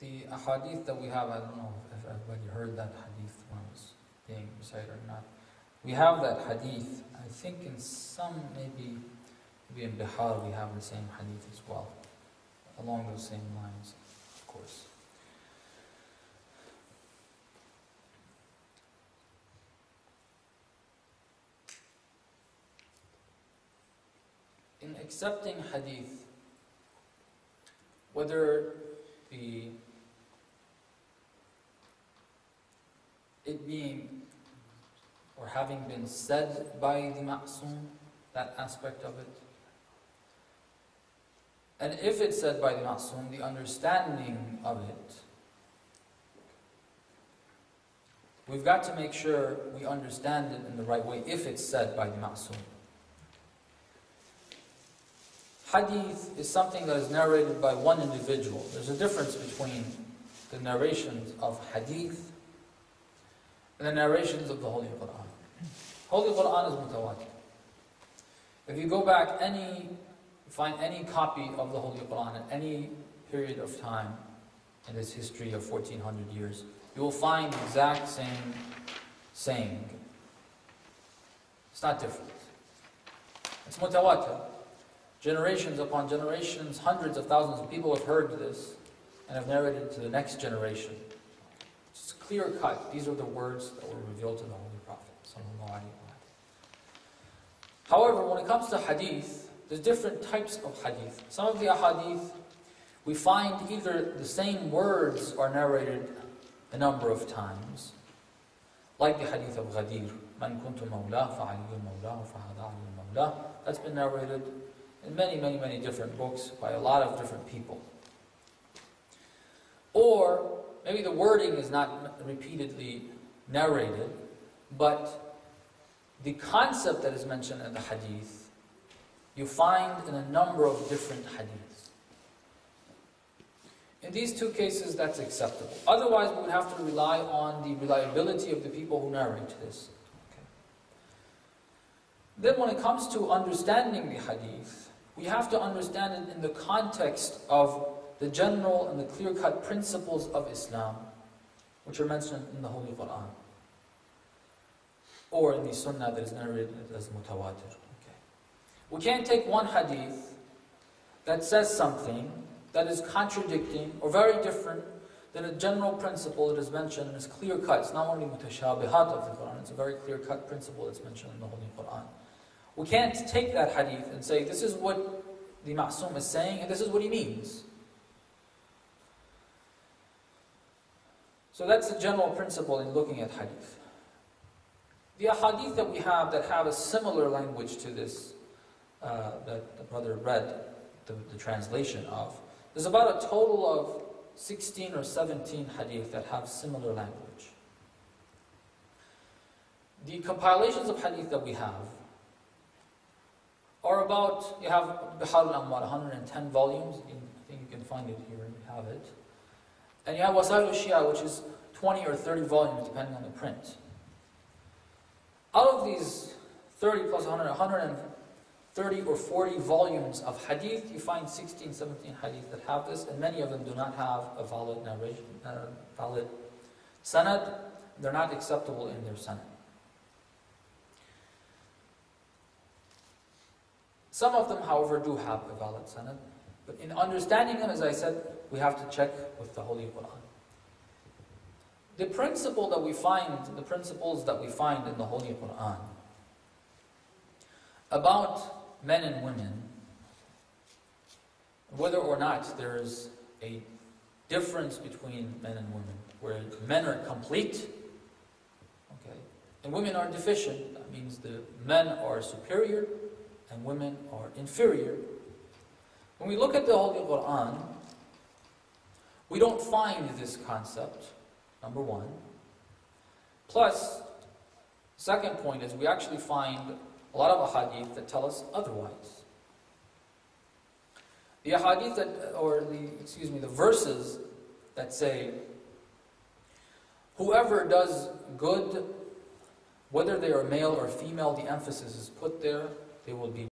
The ahadith that we have, I don't know if everybody heard that hadith when it was being recited or not. We have that hadith, I think in some, maybe in Bihar we have the same hadith as well, along those same lines, of course. In accepting hadith, whether it being or having been said by the ma'soom, that aspect of it, and if it's said by the ma'soom, the understanding of it, we've got to make sure we understand it in the right way if it's said by the ma'soom. Hadith is something that is narrated by one individual. There's a difference between the narrations of hadith and the narrations of the Holy Quran. Holy Quran is mutawatir. If you go back find any copy of the Holy Quran at any period of time in its history of 1400 years, you will find the exact same saying. It's not different. It's mutawatir. Generations upon generations, hundreds of thousands of people have heard this and have narrated it to the next generation. It's clear cut. These are the words that were revealed to the Holy Prophet. However, when it comes to hadith, there's different types of hadith. Some of the ahadith, we find either the same words are narrated a number of times, like the hadith of Ghadir, Man kuntu mawla fa'aliyun mawla fa'hada aliyun mawla. That's been narrated in many different books by a lot of different people. Or maybe the wording is not repeatedly narrated, but the concept that is mentioned in the hadith, you find in a number of different hadiths. In these two cases, that's acceptable. Otherwise, we would have to rely on the reliability of the people who narrate this. Okay. Then when it comes to understanding the hadith, we have to understand it in the context of the general and the clear-cut principles of Islam, which are mentioned in the Holy Quran, or in the Sunnah that is narrated as mutawatir. Okay. We can't take one hadith that says something that is contradicting or very different than a general principle that is mentioned and is clear-cut. It's not only mutashabihat of the Quran, it's a very clear-cut principle that's mentioned in the Holy Quran. We can't take that hadith and say, this is what the ma'soom is saying and this is what he means. So that's the general principle in looking at hadith. The ahadith that we have that have a similar language to this, that the brother read the translation of, there's about a total of 16 or 17 hadith that have similar language. The compilations of hadith that we have are about, you have Bihar al-Anwar, 110 volumes, I think you can find it here, you have it. And you have Wasail al-Shia, which is 20 or 30 volumes depending on the print. Out of these 30 plus 100, 130 or 40 volumes of hadith, you find 16, 17 hadith that have this, and many of them do not have a valid narration, valid sanad. They're not acceptable in their sanad. Some of them, however, do have a valid sanad. But in understanding them, as I said, we have to check with the Holy Quran. The principle that we find, the principles that we find in the Holy Quran about men and women, whether or not there is a difference between men and women, where men are complete, okay, and women are deficient. That means the men are superior and women are inferior. When we look at the Holy Quran, we don't find this concept, number one. Plus, second point is we actually find a lot of ahadith that tell us otherwise. The ahadith the verses that say, whoever does good, whether they are male or female, the emphasis is put there, they will be